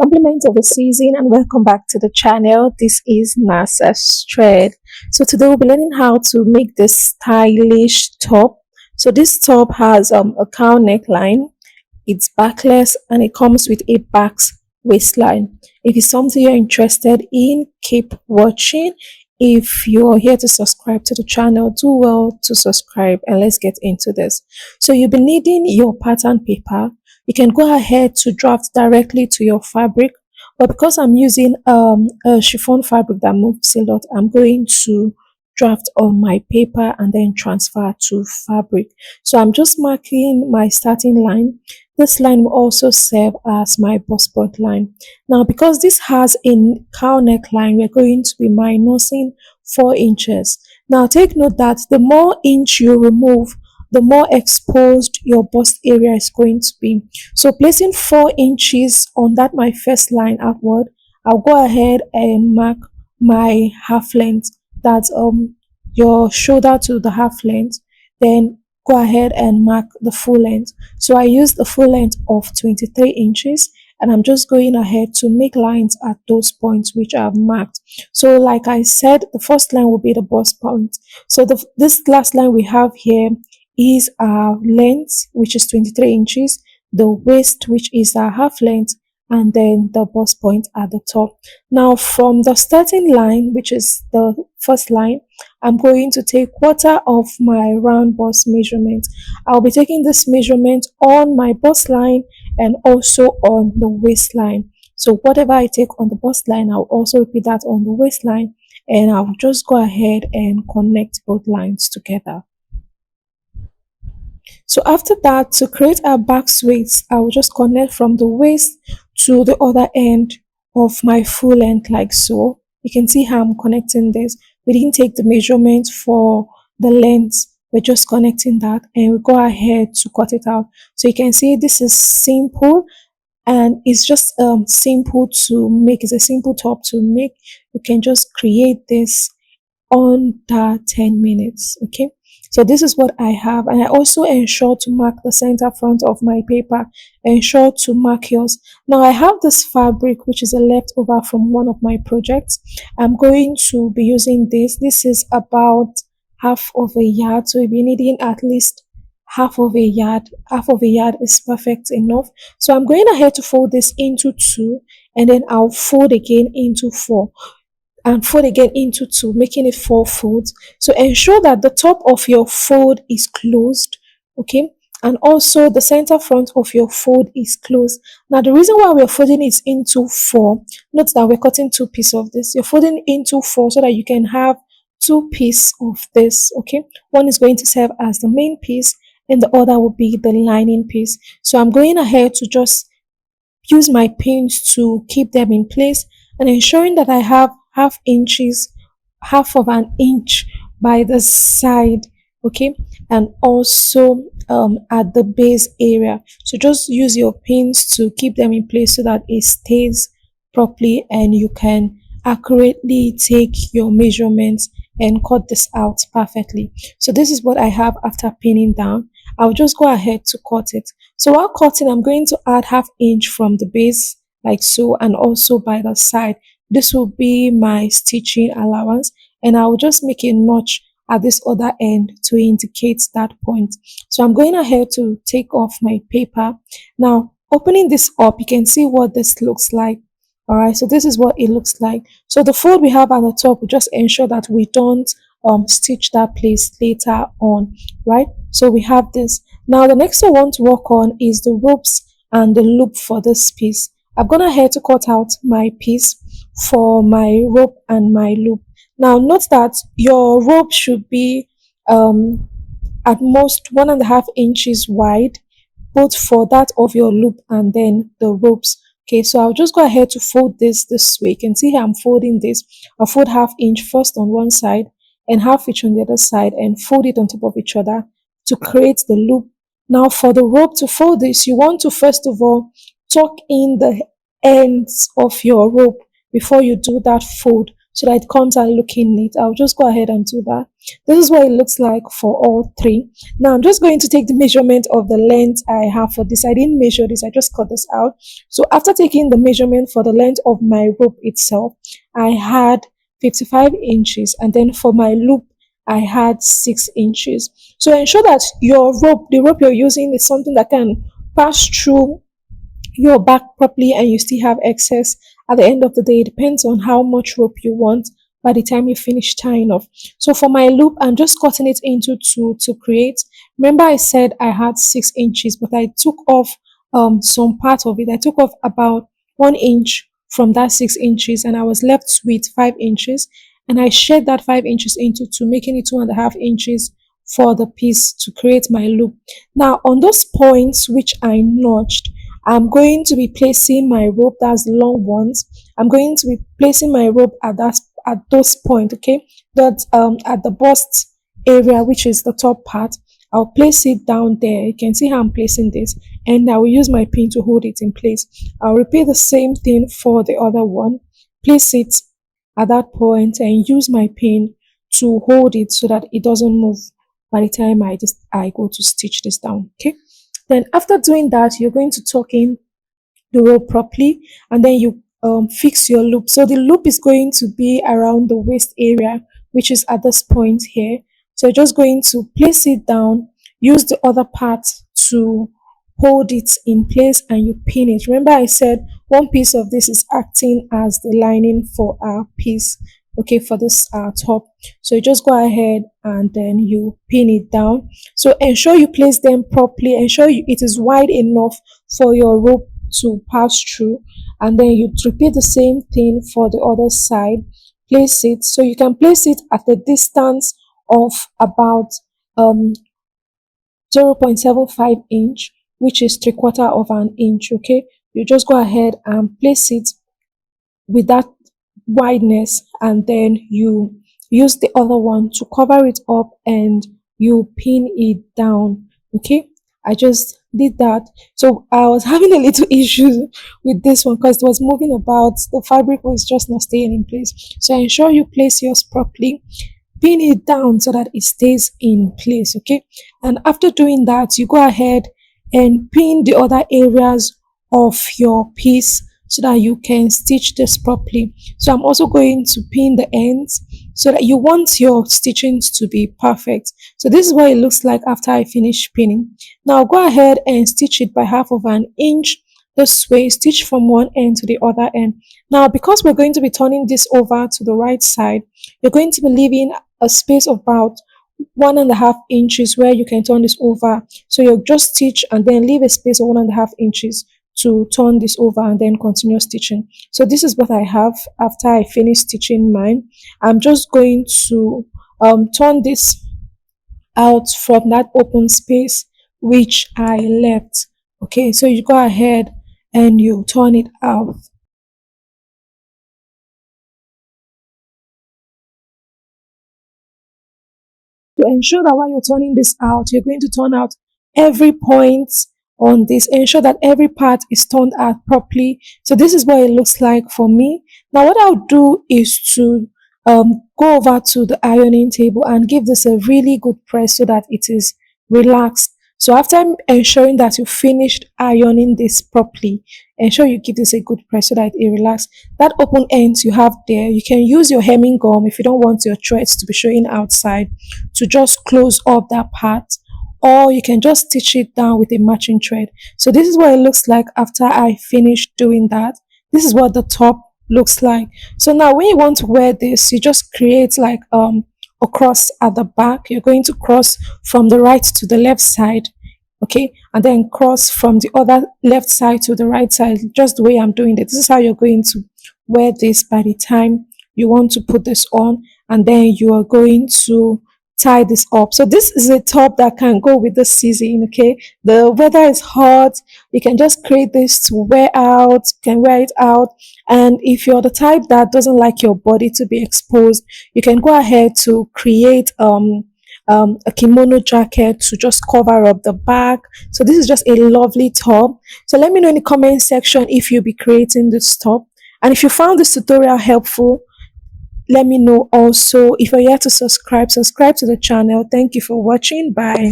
Compliments of the season and welcome back to the channel. This is Nasa's Thread. So today we'll be learning how to make this stylish top. So this top has a cowl neckline, it's backless and it comes with a Basque waistline. If it's something you're interested in, keep watching. If you're here to subscribe to the channel, do well to subscribe and let's get into this. So you'll be needing your pattern paper. You can go ahead to draft directly to your fabric, but because I'm using a chiffon fabric that moves a lot, I'm going to draft on my paper and then transfer to fabric. So I'm just marking my starting line. This line will also serve as my bust point line. Now, because this has a cowl neckline, we're going to be minusing 4 inches. Now, take note that the more inch you remove, the more exposed your bust area is going to be. So placing 4 inches on that my first line outward, I'll go ahead and mark my half length. That's your shoulder to the half length. Then go ahead and mark the full length. So I use the full length of 23 inches and I'm just going ahead to make lines at those points which I've marked. So like I said, the first line will be the bust point. So this last line we have here is our length, which is 23 inches, the waist, which is our half length, and then the bust point at the top. Now from the starting line, which is the first line, I'm going to take quarter of my round bust measurement. I'll be taking this measurement on my bust line and also on the waistline. So whatever I take on the bust line, I'll also repeat that on the waistline, and I'll just go ahead and connect both lines together. So after that, to create our back waist, I will just connect from the waist to the other end of my full length like so. You can see how I'm connecting this. We didn't take the measurement for the length. We're just connecting that and we go ahead to cut it out. So you can see this is simple and it's just simple to make. It's a simple top to make. You can just create this under 10 minutes. Okay, so this is what I have, and I also ensure to mark the center front of my paper. Ensure to mark yours. Now I have this fabric which is a leftover from one of my projects. I'm going to be using this is about half of a yard, so you'll be needing at least half of a yard is perfect enough. So I'm going ahead to fold this into 2 and then I'll fold again into 4 and fold again into 2, making it 4 folds. So ensure that the top of your fold is closed, okay, and also the center front of your fold is closed. Now the reason why we're folding it into 4, note that we're cutting 2 pieces of this. You're folding into 4 so that you can have 2 pieces of this, okay. One is going to serve as the main piece and the other will be the lining piece. So I'm going ahead to just use my pins to keep them in place and ensuring that I have half of an inch by the side, okay, and also at the base area. So just use your pins to keep them in place so that it stays properly and you can accurately take your measurements and cut this out perfectly. So this is what I have after pinning down. I'll just go ahead to cut it. So while cutting, I'm going to add half inch from the base like so and also by the side. This will be my stitching allowance and I will just make a notch at this other end to indicate that point. So I'm going ahead to take off my paper. Now opening this up, you can see what this looks like. All right, so this is what it looks like. So the fold we have at the top, we just ensure that we don't stitch that place later on, right? So we have this. Now the next thing I want to work on is the ropes and the loop for this piece. I've gone ahead to cut out my piece for my rope and my loop. Now note that your rope should be at most 1.5 inches wide, both for that of your loop and then the ropes. Okay, so I'll just go ahead to fold this way. You can see how I'm folding this. I'll fold half inch first on one side and half inch on the other side and fold it on top of each other to create the loop. Now for the rope to fold this, you want to first of all tuck in the ends of your rope before you do that fold so that it comes out looking neat. I'll just go ahead and do that. This is what it looks like for all three. Now I'm just going to take the measurement of the length I have for this. I didn't measure this, I just cut this out. So after taking the measurement for the length of my rope itself, I had 55 inches, and then for my loop I had 6 inches. So ensure that your rope, the rope you're using, is something that can pass through your back properly and you still have excess. At the end of the day, it depends on how much rope you want by the time you finish tying off. So for my loop, I'm just cutting it into two to create. Remember I said I had 6 inches, but I took off some part of it. I took off about 1 inch from that 6 inches, and I was left with 5 inches. And I shed that 5 inches into two, making it 2.5 inches for the piece to create my loop. Now on those points which I notched, I'm going to be placing my rope, that's long ones. I'm going to be placing my rope at those points, okay? That at the bust area, which is the top part, I'll place it down there. You can see how I'm placing this, and I will use my pin to hold it in place. I'll repeat the same thing for the other one. Place it at that point and use my pin to hold it so that it doesn't move by the time I go to stitch this down. Okay. Then after doing that, you're going to tuck in the rope properly, and then you fix your loop. So the loop is going to be around the waist area, which is at this point here. So you're just going to place it down, use the other part to hold it in place, and you pin it. Remember I said one piece of this is acting as the lining for our piece, okay, for this top. So you just go ahead and then you pin it down. So ensure you place them properly, ensure it is wide enough for your rope to pass through, and then you repeat the same thing for the other side. Place it, so you can place it at a distance of about 0.75 inch, which is 3/4 of an inch. Okay, you just go ahead and place it with that wideness, and then you use the other one to cover it up and you pin it down. Okay, I just did that. So I was having a little issue with this one because it was moving about, the fabric was just not staying in place. So ensure you place yours properly, pin it down so that it stays in place. Okay, and after doing that, you go ahead and pin the other areas of your piece so that you can stitch this properly. So I'm also going to pin the ends so that you want your stitchings to be perfect. So this is what it looks like after I finish pinning. Now go ahead and stitch it by half of an inch this way, stitch from one end to the other end. Now because we're going to be turning this over to the right side, you're going to be leaving a space of about 1.5 inches where you can turn this over. So you'll just stitch and then leave a space of 1.5 inches to turn this over and then continue stitching. So this is what I have after I finish stitching mine. I'm just going to turn this out from that open space which I left. Okay, so you go ahead and you turn it out. To ensure that while you're turning this out, you're going to turn out every point on this. Ensure that every part is turned out properly. So this is what it looks like for me. Now what I'll do is to go over to the ironing table and give this a really good press so that it is relaxed. So after ensuring that you finished ironing this properly, ensure you give this a good press so that it relaxes. That open ends you have there, you can use your hemming gum if you don't want your threads to be showing outside to just close up that part, or you can just stitch it down with a matching thread. So this is what it looks like after I finished doing that. This is what the top looks like. So now when you want to wear this, you just create like a cross at the back. You're going to cross from the right to the left side, okay, and then cross from the other left side to the right side, just the way I'm doing it. This is how you're going to wear this by the time you want to put this on, and then you are going to tie this up. So this is a top that can go with the season. Okay, the weather is hot, you can just create this to wear out, you can wear it out. And if you're the type that doesn't like your body to be exposed, you can go ahead to create a kimono jacket to just cover up the back. So this is just a lovely top. So let me know in the comment section if you'll be creating this top, and if you found this tutorial helpful, Let me know also if you're yet to subscribe to the channel. Thank you for watching. Bye.